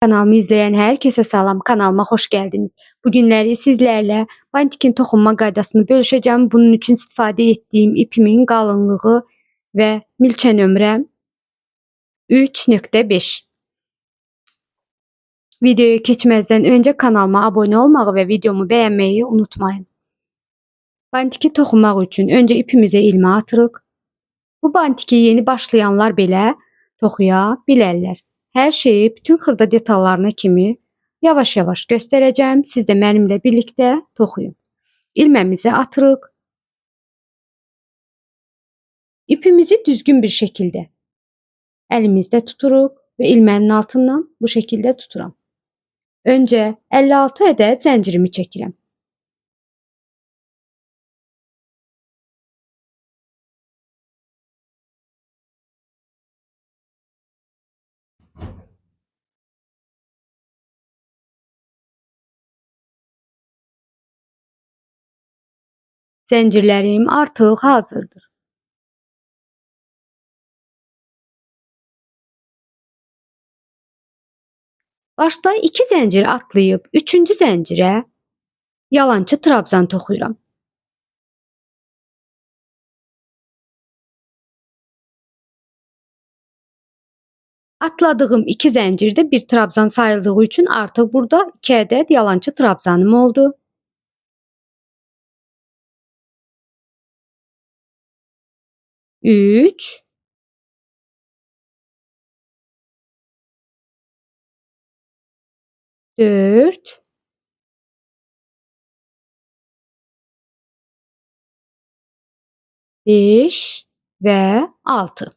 Kanalımı izleyen herkese salam, kanalıma hoş geldiniz. Bugünləri sizlerle bantikin toxunma qaydasını bölüşeceğim. Bunun için istifadə ettiğim ipimin qalınlığı ve milçə nömrəm 3.5. Videoya keçməzdən önce kanalıma abone olmağı ve videomu beğenmeyi unutmayın. Bantiki toxunmaq üçün önce ipimize ilmə atırıq. Bu bantiki yeni başlayanlar belə toxuya bilərlər. Her şeyi bütün xırda detallarına kimi yavaş yavaş göstereceğim. Siz de benimle birlikte toxuyun. İlməmizi atırıq. İpimizi düzgün bir şekilde elimizde tuturuq ve ilmənin altından bu şekilde tuturam. Önce 56 ədəd zəncirimi çəkirəm. Zəncirlərim artıq hazırdır. Başta 2 zəncir atlayıb 3-cü zəncirə yalançı trabzan toxuyuram. Atladığım 2 zəncirdə bir trabzan sayıldığı üçün artıq burada 2 ədəd yalançı trabzanım oldu. Üç, dört, beş ve 6.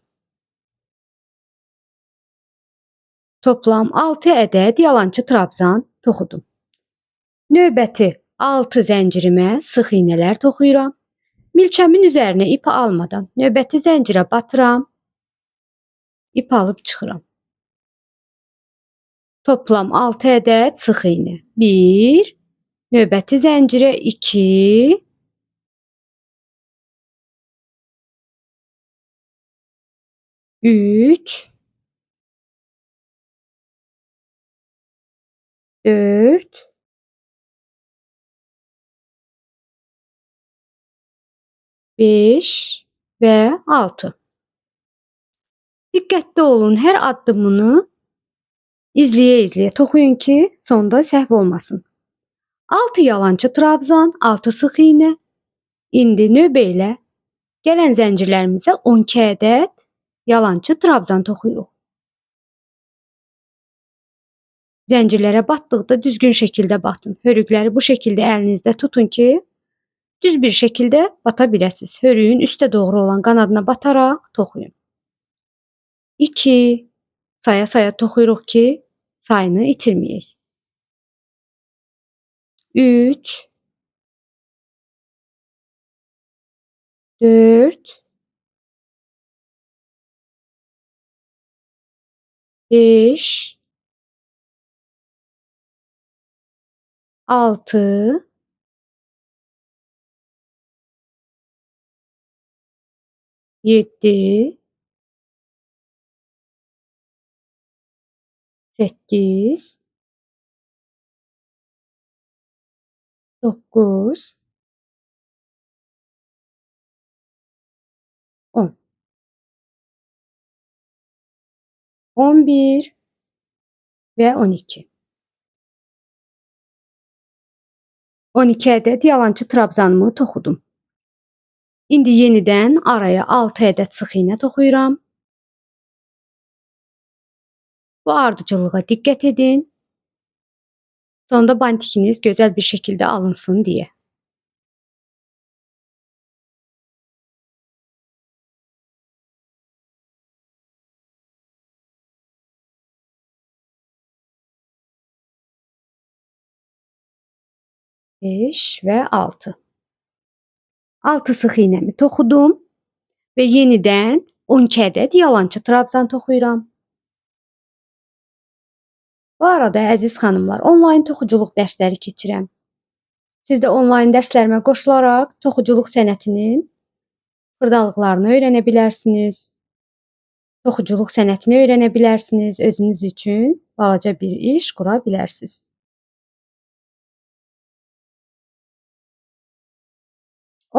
Toplam 6 ədəd yalançı trabzan toxudum. Növbəti 6 zəncirimə sıx iğnələr toxuyuram. Milçəmin üzərinə ip almadan növbəti zəncirə batıram. İp alıb çıxıram. Toplam 6 ədəd sıx iğnə. 1, növbəti zəncirə 2, 3, 4, 5 ve 6. Diqqətli olun, hər addımını izləyə-izləyə toxuyun ki, sonda səhv olmasın. 6 yalançı trabzan, 6 sıx iğnə. İndi növbə ilə gələn zəncirlərimizə 12 ədəd yalançı trabzan toxuyuruq. Zəncirlərə batdıqda düzgün şəkildə batın. Hörükləri bu şəkildə əlinizdə tutun ki, düz bir şekilde batabilirsiniz. Hörüğün üste doğru olan qanadına bataraq toxuyun. 2, saya saya toxuyuruq ki, sayını itirməyək. 3, 4, 5, 6, 7, 8, 9, 10, 11 ve 12. 12 ədəd yalançı trabzanımı toxudum. İndi yenidən araya 6 ədəd sıx iğnə toxuyuram. Bu ardıcıllığa diqqət edin. Sonda bantikiniz gözəl bir şekilde alınsın diye. Beş ve 6. 6 sıx iğnəmi toxudum ve yenidən 12 ədəd yalançı trabzan toxuyuram. Bu arada əziz xanımlar, onlayn toxuculuq dərsləri keçirəm. Siz də onlayn dərslərimə qoşularaq toxuculuq sənətinin xırdalıqlarını öyrənə bilərsiniz. Toxuculuq sənətini öyrənə bilərsiniz özünüz üçün. balaca bir iş qura bilərsiniz.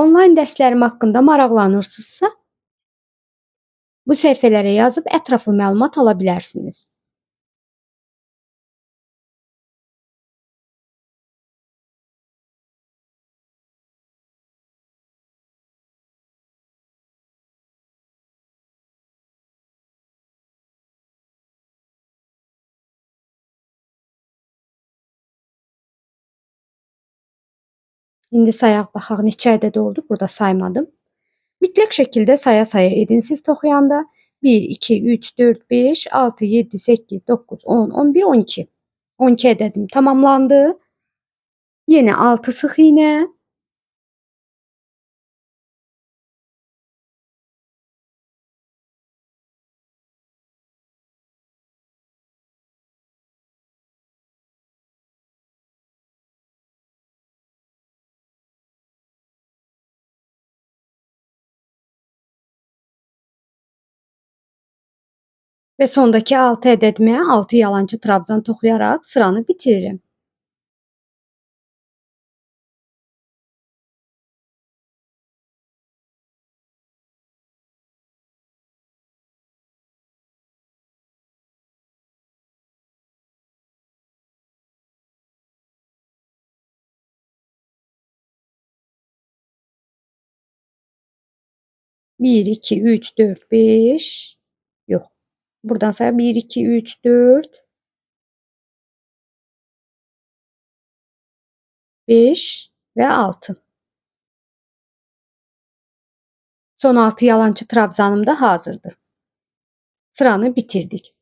Onlayn dərslərim haqqında maraqlanırsınızsa, bu səhifələrə yazıb ətraflı məlumat ala bilərsiniz. İndi sayaq baxaq neçə ədəd oldu, burada saymadım. Mütləq şəkildə saya-saya edin siz toxuyanda. 1, 2, 3, 4, 5, 6, 7, 8, 9, 10, 11, 12. 12 ədədim tamamlandı. Yenə 6 sıx iynə. Və sondakı 6 ədədimə 6 yalancı trabzan toxuyaraq sıranı bitiririm. Bir, iki, üç, dört, beş. Yok. Buradan say 1, 2, 3, 4, 5 ve 6. Son 6 yalancı trabzanım da hazırdır. Sıranı bitirdik.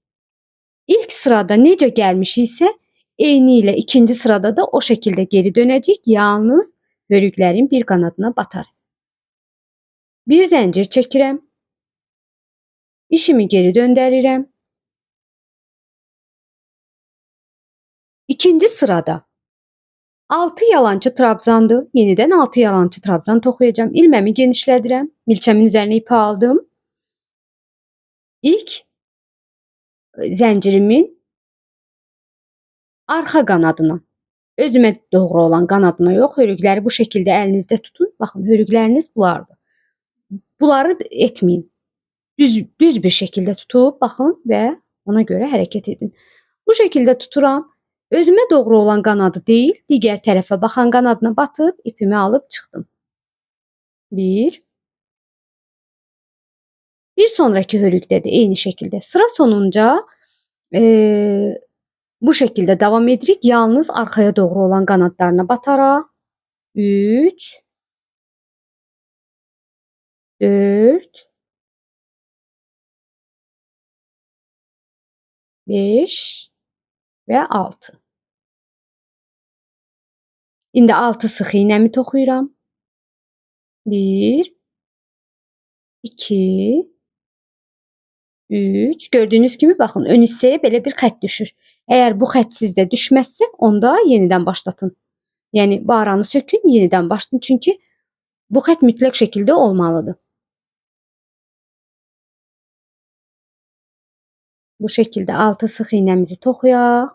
İlk sırada necə gəlmiş isə eyni ilə ikinci sırada da o şəkildə geri dönəcək. Yalnız hörüklərin bir qanadına batar. Bir zəncir çəkirəm. İşimi geri döndərirəm. İkinci sırada 6 yalancı trabzandır. Yenidən 6 yalancı trabzan toxuyacağım. İlməmi genişlədirəm. Milçəmin üzərinə ipi aldım. İlk zəncirimin arxa qanadına, özümə doğru olan qanadına yox, hörükləri bu şəkildə əlinizdə tutun. Baxın, hörükləriniz bunlardır. Bunları etməyin. Düz bir şəkildə tutub baxın və ona görə hərəkət edin. Bu şəkildə tuturam. Özümə doğru olan qanadı deyil, digər tərəfə baxan qanadına batıb ipimi alıb çıxdım. Bir sonraki hörükdə də eyni şəkildə. Sıra sonunca bu şəkildə davam edirik. Yalnız arxaya doğru olan qanadlarına bataraq 3, 4, 5 və 6. İndi 6 sıx iynəmi toxuyuram. 1, 2, 3. Gördüyünüz kimi baxın, ön hissəyə belə bir xətt düşür. Əgər bu xətt sizdə düşməzsə, onda yenidən başlatın. Yəni bu aranı sökün, yenidən başlayın. Çünki bu xətt mütləq şəkildə olmalıdır. Bu şəkildə 6 sıx iynəmizi toxuyaq.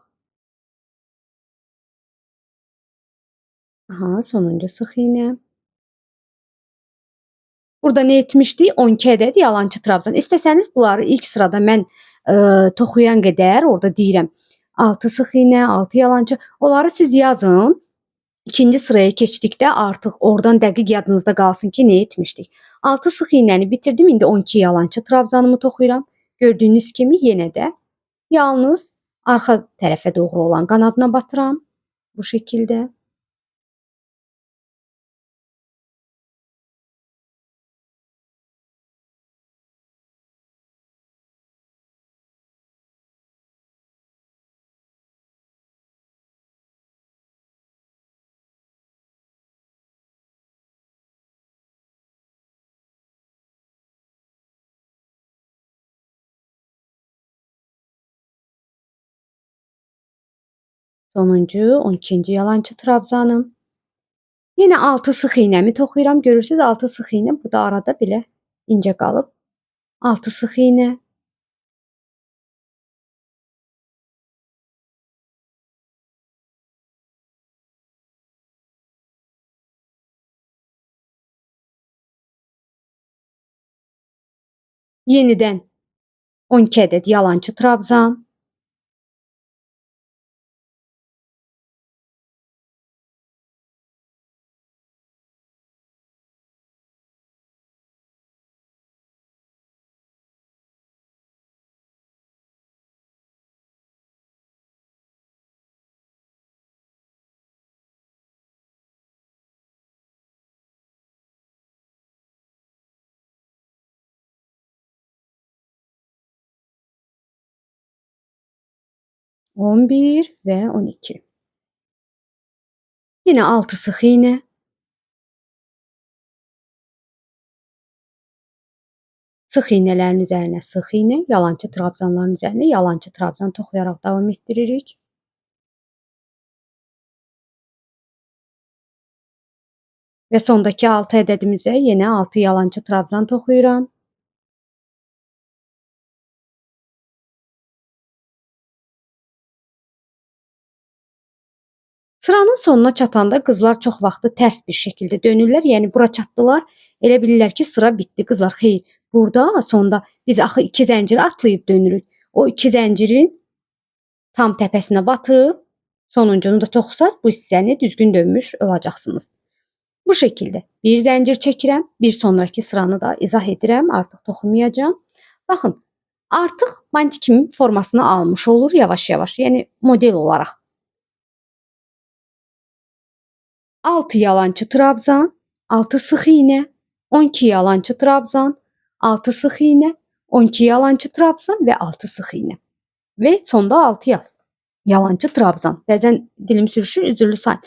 Aha, sonuncu sıx iynə. Burada nə etmişdik? 12 ədəd yalancı trabzan. İstəsəniz bunları ilk sırada mən toxuyan qədər orada deyirəm. 6 sıx iynə, 6 yalancı. Onları siz yazın. İkinci sıraya keçdikdə artıq oradan dəqiq yadınızda qalsın ki, nə etmişdik. 6 sıx iynəni bitirdim. İndi 12 yalancı trabzanımı toxuyuram. Gördüyünüz kimi yenə də yalnız arxa tərəfə doğru olan qanadına batıram. Bu şəkildə. Sonuncu 12-ci yalancı trabzanım. Yenə 6 sıx iynəmi toxuyuram. Görürsüz 6 sıx iynə burada arada belə incə qalıb. 6 sıx iynə. Yenidən 12 ədəd yalançı trabzan. On bir və 12. Yine 6 sıx iğne. Sıx iğnələrin üzərinə sıx iğne, yalançı trabzanların üzərinə yalançı trabzan toxuyaraq davam etdiririk. Və sondakı 6 ədədimizə yenə 6 yalançı trabzan toxuyuram. Sıranın sonuna çatanda qızlar çox vaxtı tərs bir şəkildə dönürlər. Yəni bura çatdılar, elə bilirlər ki, sıra bitdi. Qızlar, xeyr, burada sonda biz axı 2 zənciri atlayıb dönürük. O 2 zəncirin tam təpəsinə batırıb sonuncunu da toxusaz bu hissəni düzgün dönmüş olacaqsınız. Bu şəkildə bir zəncir çəkirəm, bir sonraki sıranı da izah edirəm, artıq toxumayacağam. Baxın, artıq bantikimin formasını almış olur yavaş-yavaş, yəni model olaraq. 6 yalançı trabzan, 6 sıx iğne, 12 yalançı trabzan, 6 sıx iğne, 12 yalançı trabzan və 6 sıx iğne. Və sonda 6 yalançı trabzan. Bəzən dilim sürüşür, üzürlü sayın.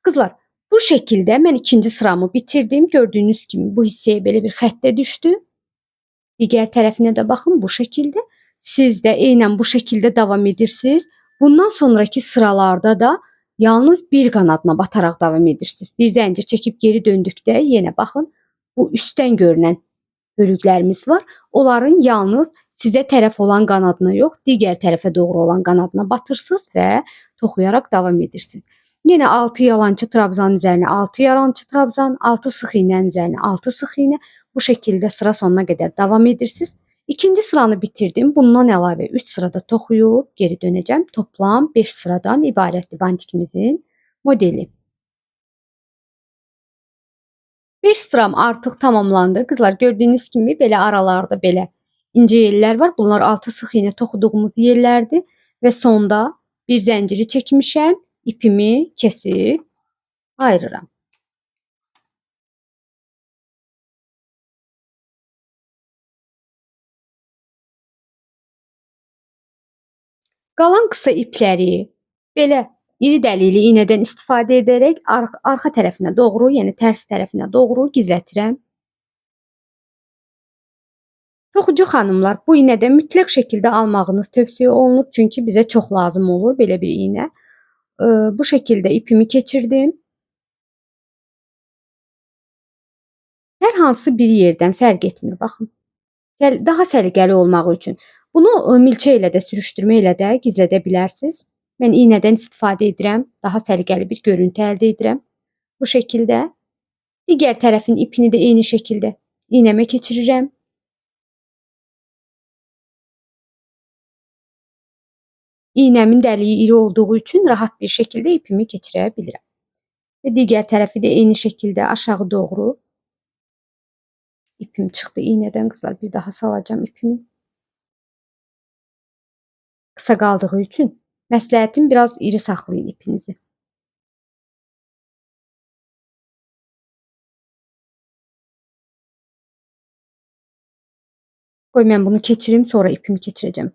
Qızlar, bu şəkildə mən ikinci sıramı bitirdim. Gördüyünüz kimi bu hissəyə belə bir xəttə düşdü. Digər tərəfinə də baxın bu şəkildə. Siz də eynən bu şəkildə davam edirsiniz. Bundan sonraki sıralarda da yalnız bir qanadına bataraq davam edirsiniz. Bir zəncir çəkib geri döndükdə yenə baxın bu üstdən görünən bölüklərimiz var. Onların yalnız sizə tərəf olan qanadına yox, digər tərəfə doğru olan qanadına batırsınız və toxuyaraq davam edirsiniz. Yenə 6 yalançı trabzanın üzərinə 6 yalançı trabzan, 6 sıx iğnənin üzərinə 6 sıx iğnə. Bu şəkildə sıra sonuna qədər davam edirsiniz. İkinci sıranı bitirdim. Bundan əlavə 3 sırada toxuyub geri dönəcəm. Toplam 5 sıradan ibarətdir bantikimizin modeli. 5 sıram artıq tamamlandı. Qızlar, gördüyünüz kimi belə aralarda belə incə yellər var. Bunlar 6 sıx iğnə toxuduğumuz yerlərdir və sonda bir zənciri çəkmişəm. İpimi kesib ayırıram. Qalan qısa ipləri belə iri dəlikli iynədən istifadə edərək arxa tərəfinə doğru, yəni tərs tərəfinə doğru gizlətirəm. Toxucu xanımlar, bu iynədən mütləq şəkildə almağınız tövsiyə olunur. Çünki bizə çox lazım olur belə bir iynə. Bu şəkildə ipimi keçirdim. Hər hansı bir yerdən fərq etmir, baxın. Daha səliqəli olmağı üçün. Bunu milçə ilə də sürüşdürmə ilə də gizlədə bilərsiniz. Mən iynədən istifadə edirəm. Daha səliqəli bir görüntü əldə edirəm. Bu şəkildə. Digər tərəfin ipini də eyni şəkildə iynəmə keçirirəm. İynəmin dəliyi iri olduğu üçün rahat bir şəkildə ipimi keçirə bilirəm. Və digər tərəfi də eyni şəkildə aşağı doğru. İpim çıxdı iynədən qızlar. Bir daha salacağım ipimi. Qısa qaldığı üçün məsləhətim biraz iri saxlayın ipinizi. Qoy mən bunu keçirim, sonra ipimi keçirəcəm.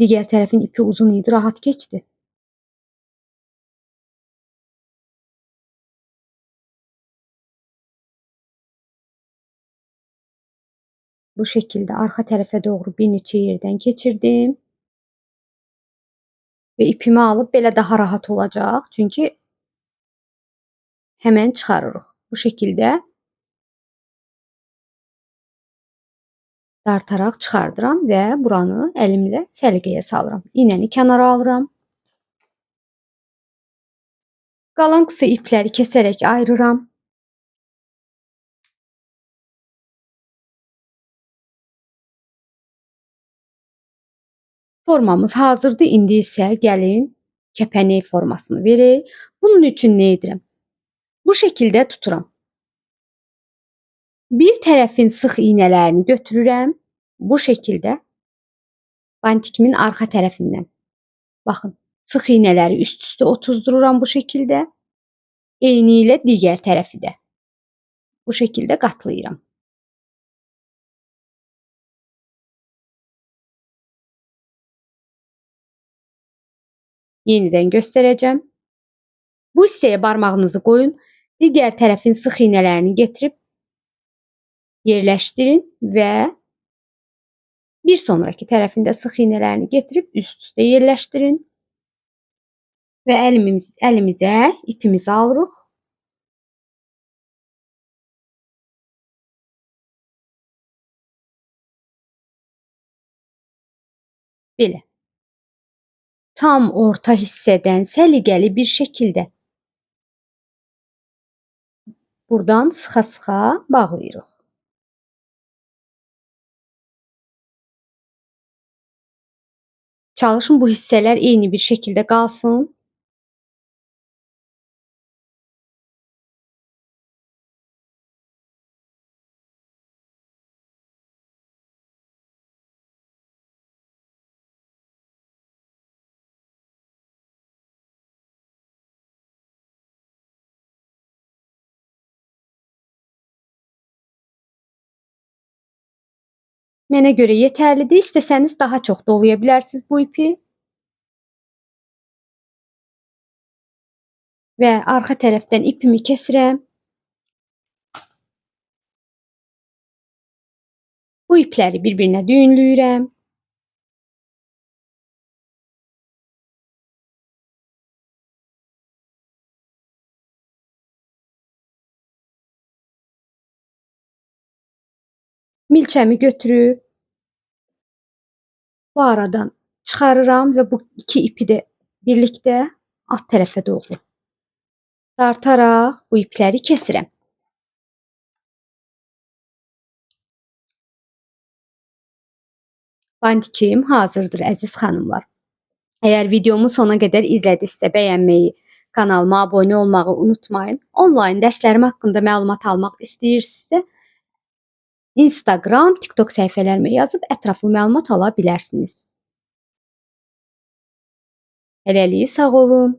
Digər tərəfin ipi uzun idi, rahat keçdi. Bu şəkildə arxa tərəfə doğru bir neçə yerdən keçirdim. Və ipimi alıb belə daha rahat olacaq. Çünki həmən çıxarırıq. Bu şəkildə dartaraq çıxardıram və buranı əlimlə səliqəyə salıram. İynəni kənara alıram. Qalan qısa ipləri kəsərək ayırıram. Formamız hazırdır. İndi isə gəlin kəpənək formasını verək. Bunun üçün nə edirəm? Bu şəkildə tuturam. Bir tərəfin sıx iynələrini götürürəm. Bu şəkildə bantikimin arxa tərəfindən. Baxın, sıx iynələri üst-üstə otuzdururam bu şəkildə. Eyni ilə digər tərəfi də bu şəkildə qatlayıram. Yenidən göstərəcəm. Bu hissəyə barmağınızı qoyun. Digər tərəfin sıx iynələrini gətirib yerləşdirin və bir sonraki tərəfində sıx iynələrini gətirib üst-üstə yerləşdirin. Və əlimizə ipimizi alırıq. Belə. Tam orta hissədən səliqəli bir şəkildə buradan sıxa-sıxa bağlayırıq. Çalışın bu hissələr eyni bir şəkildə qalsın. Mənə görə yetərlidir. İstəsəniz daha çox dolaya bilərsiniz bu ipi. Və arxa tərəfdən ipimi kəsirəm. Bu ipləri bir-birinə düyünləyirəm. Milçəmi götürüb bu aradan çıxarıram və bu iki ipi də birlikdə alt tərəfə doğru dartaraq bu ipləri kəsirəm. Bantikim hazırdır əziz xanımlar. Əgər videomu sona qədər izlədinizsə bəyənməyi, kanalıma abunə olmağı unutmayın. Onlayn dərslərim haqqında məlumat almaq istəyirsinizsə Instagram, TikTok səhifələrimə yazıb ətraflı məlumat ala bilərsiniz. Hələlik sağ olun.